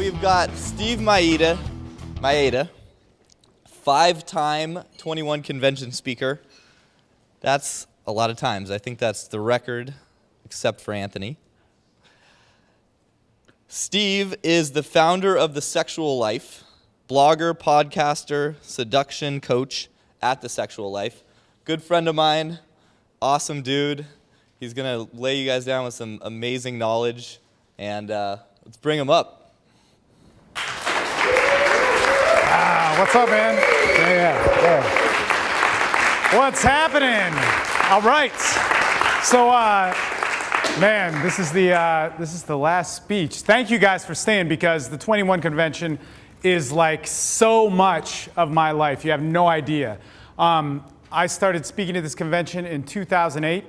we've got Steve Mayeda, 5-time 21 convention speaker. That's a lot of times. I think that's the record, except for Anthony. Steve is the founder of The Sexual Life, blogger, podcaster, seduction coach at The Sexual Life. Good friend of mine, awesome dude. He's going to lay you guys down with some amazing knowledge, and let's bring him up. What's up, man? Yeah. What's happening? All right. So, man, this is the last speech. Thank you guys for staying, because the 21 convention is like so much of my life. You have no idea. I started speaking at this convention in 2008,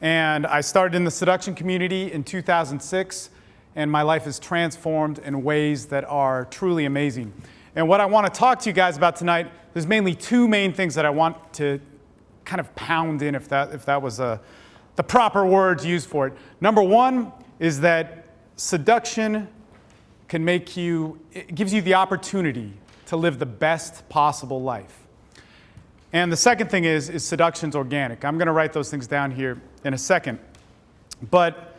and I started in the seduction community in 2006, and my life is transformed in ways that are truly amazing. And what I want to talk to you guys about tonight, there's mainly two main things that I want to kind of pound in, if that was the proper word to use for it. Number one is that seduction it gives you the opportunity to live the best possible life. And the second thing is seduction's organic. I'm going to write those things down here in a second. But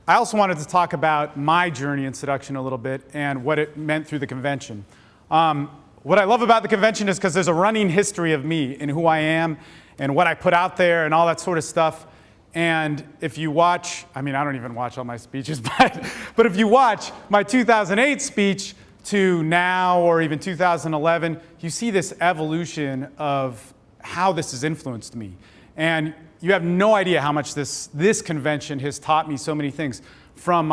I also wanted to talk about my journey in seduction a little bit and what it meant through the convention. What I love about the convention is because there's a running history of me and who I am and what I put out there and all that sort of stuff. And if you watch, I don't even watch all my speeches, but if you watch my 2008 speech to now, or even 2011, you see this evolution of how this has influenced me. And you have no idea how much this convention has taught me so many things. From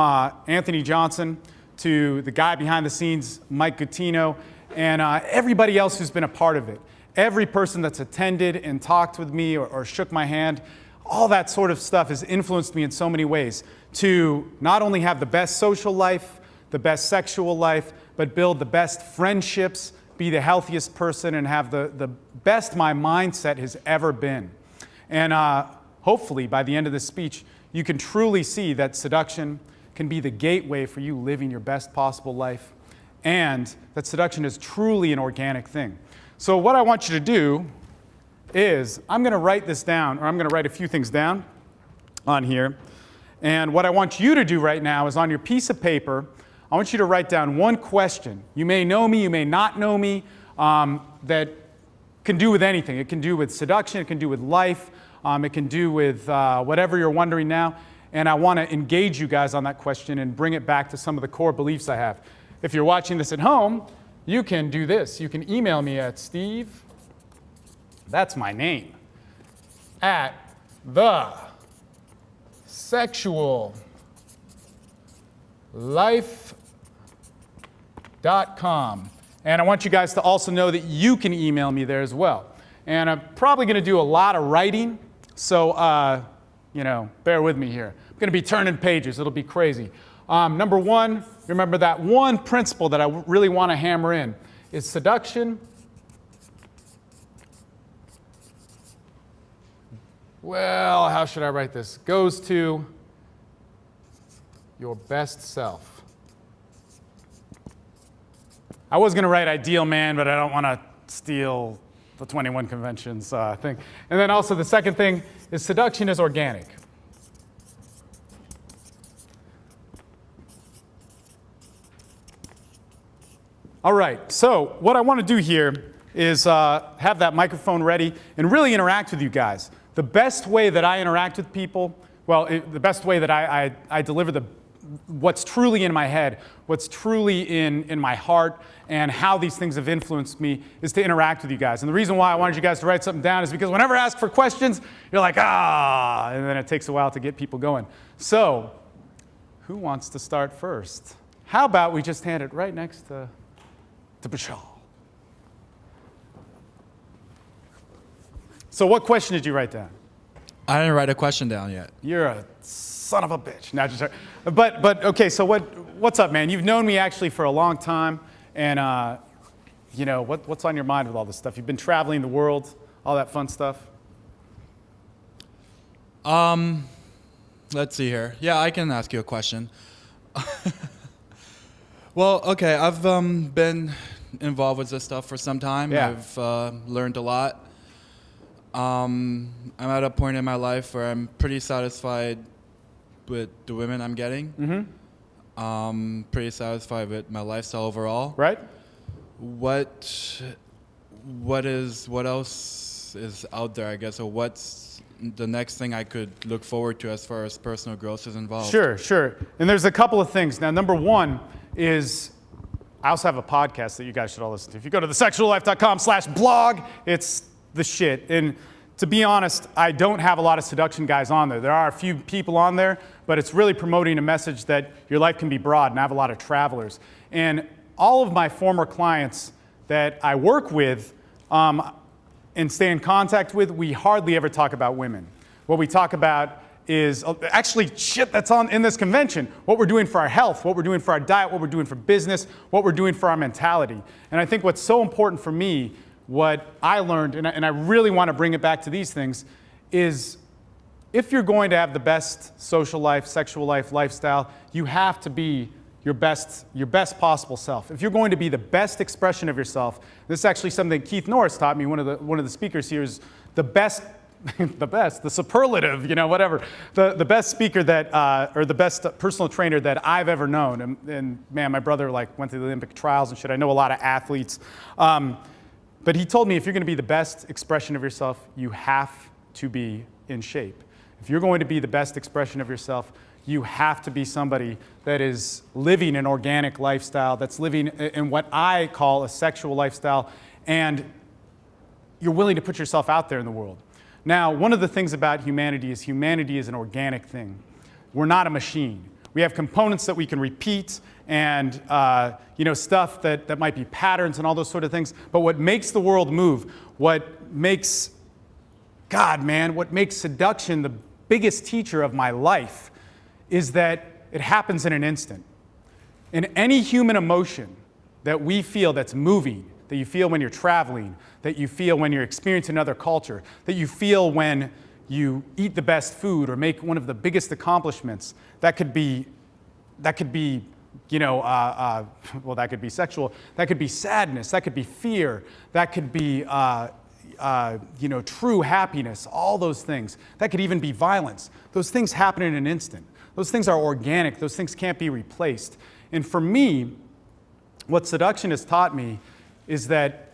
Anthony Johnson to the guy behind the scenes, Mike Guttino, and everybody else who's been a part of it. Every person that's attended and talked with me or shook my hand, all that sort of stuff has influenced me in so many ways to not only have the best social life, the best sexual life, but build the best friendships, be the healthiest person, and have the best my mindset has ever been. And hopefully by the end of this speech, you can truly see that seduction can be the gateway for you living your best possible life, and that seduction is truly an organic thing. So what I want you to do is, I'm going to write this down, or I'm going to write a few things down on here. And what I want you to do right now is, on your piece of paper, I want you to write down one question. You may know me, you may not know me, that can do with anything. It can do with seduction, it can do with life, it can do with whatever you're wondering now. And I want to engage you guys on that question and bring it back to some of the core beliefs I have. If you're watching this at home, you can do this. You can email me at Steve, that's my name, at thesexuallife.com. And I want you guys to also know that you can email me there as well. And I'm probably going to do a lot of writing, so bear with me here. I'm going to be turning pages. It'll be crazy. Number one, remember that one principle that I really want to hammer in is seduction. Well, how should I write this? Goes to your best self. I was going to write ideal man, but I don't want to steal the 21 conventions thing. And then also the second thing is seduction is organic. All right, so what I want to do here is have that microphone ready and really interact with you guys. The best way that I interact with people, the best way that I deliver what's truly in my head, what's truly in my heart, and how these things have influenced me is to interact with you guys. And the reason why I wanted you guys to write something down is because whenever I ask for questions, you're like, and then it takes a while to get people going. So, who wants to start first? How about we just hand it right next to Bashal? So what question did you write down? I didn't write a question down yet. You're a son of a bitch. No, just, but okay, so what's up, man? You've known me actually for a long time, and what's on your mind with all this stuff? You've been traveling the world, all that fun stuff. Let's see here. Yeah, I can ask you a question. Well, okay, I've been involved with this stuff for some time. Yeah. I've learned a lot. I'm at a point in my life where I'm pretty satisfied with the women I'm getting. Mm-hmm. Pretty satisfied with my lifestyle overall. Right? What else is out there, I guess, or what's the next thing I could look forward to as far as personal growth is involved? Sure. And there's a couple of things. Now, number one is I also have a podcast that you guys should all listen to. If you go to thesexuallife.com/blog, it's the shit. And to be honest, I don't have a lot of seduction guys on there. There are a few people on there, but it's really promoting a message that your life can be broad, and I have a lot of travelers. And all of my former clients that I work with and stay in contact with, we hardly ever talk about women. What we talk about is actually shit that's in this convention. What we're doing for our health, what we're doing for our diet, what we're doing for business, what we're doing for our mentality. And I think what's so important for me, what I learned, and I really want to bring it back to these things, is if you're going to have the best social life, sexual life, lifestyle, you have to be your best possible self. If you're going to be the best expression of yourself, this is actually something Keith Norris taught me. One of the speakers here is the best, the superlative, whatever, the best speaker that, or the best personal trainer that I've ever known. And man, my brother went through the Olympic trials and shit. I know a lot of athletes. But he told me if you're going to be the best expression of yourself, you have to be in shape. If you're going to be the best expression of yourself, you have to be somebody that is living an organic lifestyle, that's living in what I call a sexual lifestyle, and you're willing to put yourself out there in the world. Now, one of the things about humanity is an organic thing. We're not a machine. We have components that we can repeat and stuff that might be patterns and all those sort of things. But what makes the world move, what makes seduction the biggest teacher of my life is that it happens in an instant. In any human emotion that we feel that's moving, that you feel when you're traveling, that you feel when you're experiencing another culture, that you feel when you eat the best food or make one of the biggest accomplishments, that could be sexual, that could be sadness, that could be fear, that could be true happiness, all those things. That could even be violence. Those things happen in an instant. Those things are organic. Those things can't be replaced. And for me, what seduction has taught me is that